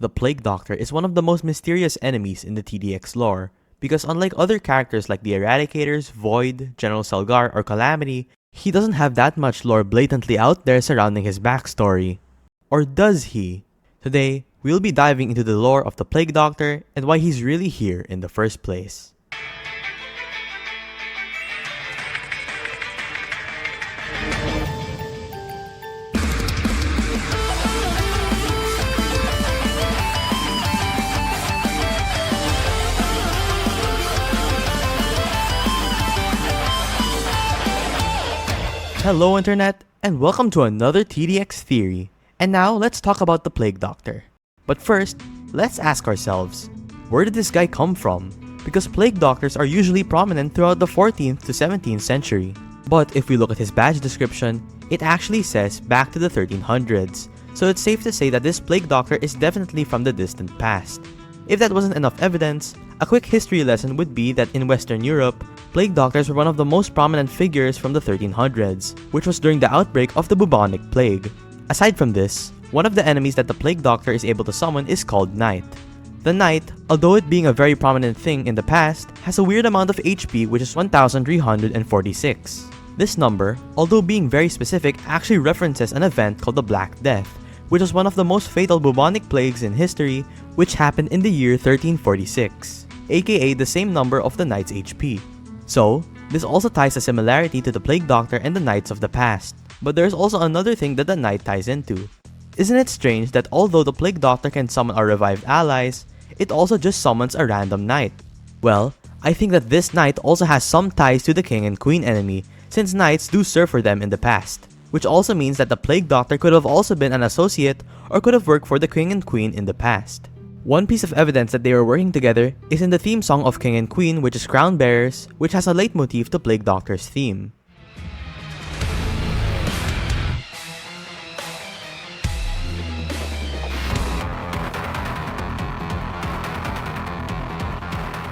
The Plague Doctor is one of the most mysterious enemies in the TDX lore, because unlike other characters like the Eradicators, Void, General Celgar, or Calamity, he doesn't have that much lore blatantly out there surrounding his backstory. Or does he? Today, we'll be diving into the lore of the Plague Doctor and why he's really here in the first place. Hello Internet, and welcome to another TDX theory. And now, let's talk about the Plague Doctor. But first, let's ask ourselves, where did this guy come from? Because Plague Doctors are usually prominent throughout the 14th to 17th century. But if we look at his badge description, it actually says back to the 1300s, so it's safe to say that this Plague Doctor is definitely from the distant past. If that wasn't enough evidence, a quick history lesson would be that in Western Europe, Plague Doctors were one of the most prominent figures from the 1300s, which was during the outbreak of the bubonic plague. Aside from this, one of the enemies that the Plague Doctor is able to summon is called Night. The Night, although it being a very prominent thing in the past, has a weird amount of HP, which is 1346. This number, although being very specific, actually references an event called the Black Death, which was one of the most fatal bubonic plagues in history, which happened in the year 1346, aka the same number of the Knight's HP. So, this also ties a similarity to the Plague Doctor and the Knights of the past. But there's also another thing that the Knight ties into. Isn't it strange that although the Plague Doctor can summon our revived allies, it also just summons a random Knight? Well, I think that this Knight also has some ties to the King and Queen enemy, since Knights do serve for them in the past. Which also means that the Plague Doctor could have also been an associate or could have worked for the King and Queen in the past. One piece of evidence that they were working together is in the theme song of King and Queen, which is Crown Bearers, which has a leitmotif to Plague Doctor's theme.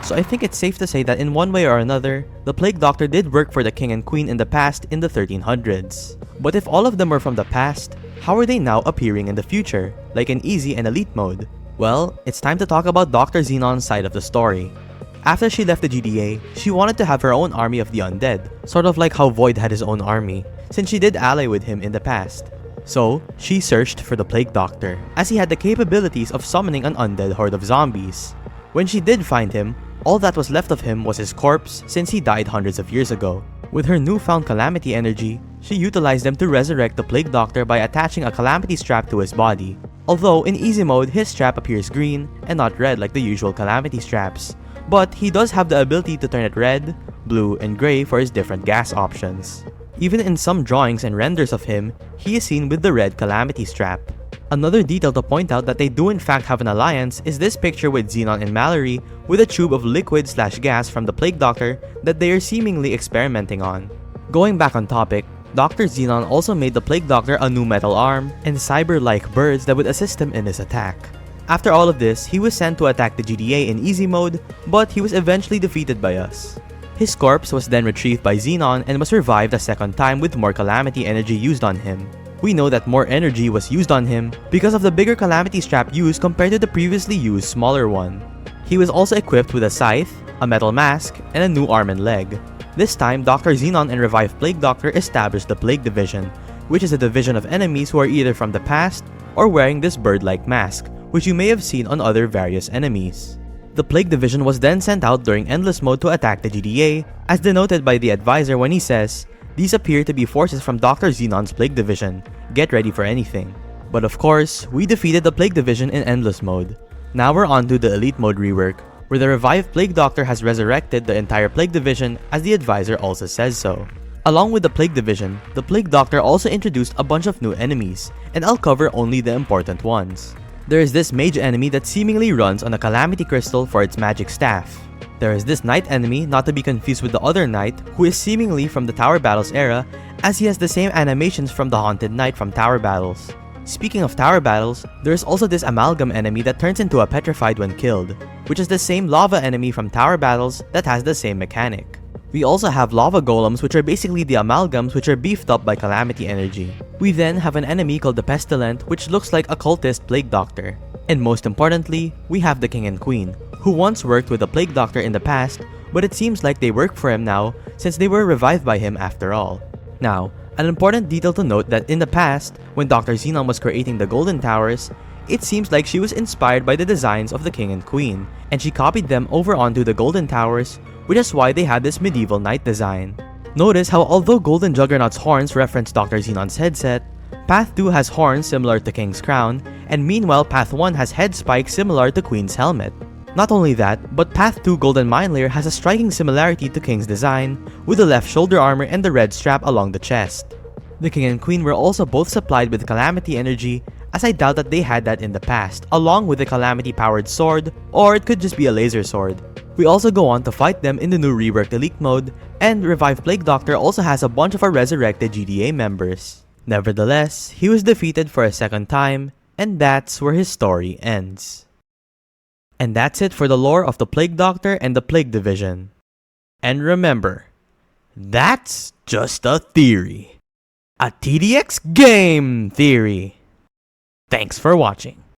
So I think it's safe to say that in one way or another, the Plague Doctor did work for the King and Queen in the past in the 1300s. But if all of them were from the past, how are they now appearing in the future, like in Easy and Elite mode? Well, it's time to talk about Dr. Xenon's side of the story. After she left the GDA, she wanted to have her own army of the undead, sort of like how Void had his own army, since she did ally with him in the past. So, she searched for the Plague Doctor, as he had the capabilities of summoning an undead horde of zombies. When she did find him, all that was left of him was his corpse since he died hundreds of years ago. With her newfound Calamity energy, she utilized them to resurrect the Plague Doctor by attaching a Calamity strap to his body. Although in Easy mode, his strap appears green and not red like the usual Calamity straps. But he does have the ability to turn it red, blue, and gray for his different gas options. Even in some drawings and renders of him, he is seen with the red Calamity strap. Another detail to point out that they do in fact have an alliance is this picture with Xenon and Mallory with a tube of liquid/gas from the Plague Doctor that they are seemingly experimenting on. Going back on topic, Dr. Xenon also made the Plague Doctor a new metal arm and cyber-like birds that would assist him in his attack. After all of this, he was sent to attack the GDA in Easy mode, but he was eventually defeated by us. His corpse was then retrieved by Xenon and was revived a second time with more Calamity energy used on him. We know that more energy was used on him because of the bigger Calamity strap used compared to the previously used smaller one. He was also equipped with a scythe, a metal mask, and a new arm and leg. This time, Dr. Xenon and revived Plague Doctor established the Plague Division, which is a division of enemies who are either from the past or wearing this bird-like mask, which you may have seen on other various enemies. The Plague Division was then sent out during Endless mode to attack the GDA, as denoted by the advisor when he says, "These appear to be forces from Dr. Xenon's Plague Division. Get ready for anything." But of course, we defeated the Plague Division in Endless mode. Now we're on to the Elite mode rework, where the revived Plague Doctor has resurrected the entire Plague Division, as the advisor also says so. Along with the Plague Division, the Plague Doctor also introduced a bunch of new enemies, and I'll cover only the important ones. There is this mage enemy that seemingly runs on a Calamity Crystal for its magic staff. There is this Knight enemy, not to be confused with the other Knight, who is seemingly from the Tower Battles era, as he has the same animations from the Haunted Knight from Tower Battles. Speaking of Tower Battles, there is also this Amalgam enemy that turns into a Petrified when killed, which is the same Lava enemy from Tower Battles that has the same mechanic. We also have Lava Golems, which are basically the Amalgams which are beefed up by Calamity energy. We then have an enemy called the Pestilent, which looks like a cultist Plague Doctor. And most importantly, we have the King and Queen, who once worked with the Plague Doctor in the past, but it seems like they work for him now since they were revived by him after all. Now, an important detail to note that in the past, when Dr. Xenon was creating the Golden Towers, it seems like she was inspired by the designs of the King and Queen, and she copied them over onto the Golden Towers, which is why they had this medieval knight design. Notice how although Golden Juggernaut's horns reference Dr. Xenon's headset, Path 2 has horns similar to King's crown, and meanwhile Path 1 has head spikes similar to Queen's helmet. Not only that, but Path 2 Golden Mine Layer has a striking similarity to King's design, with the left shoulder armor and the red strap along the chest. The King and Queen were also both supplied with Calamity energy, as I doubt that they had that in the past, along with the Calamity powered sword, or it could just be a laser sword. We also go on to fight them in the new reworked Elite mode, and Revived Plague Doctor also has a bunch of our resurrected GDA members. Nevertheless, he was defeated for a second time, and that's where his story ends. And that's it for the lore of the Plague Doctor and the Plague Division. And remember, that's just a theory. A TDX game theory. Thanks for watching.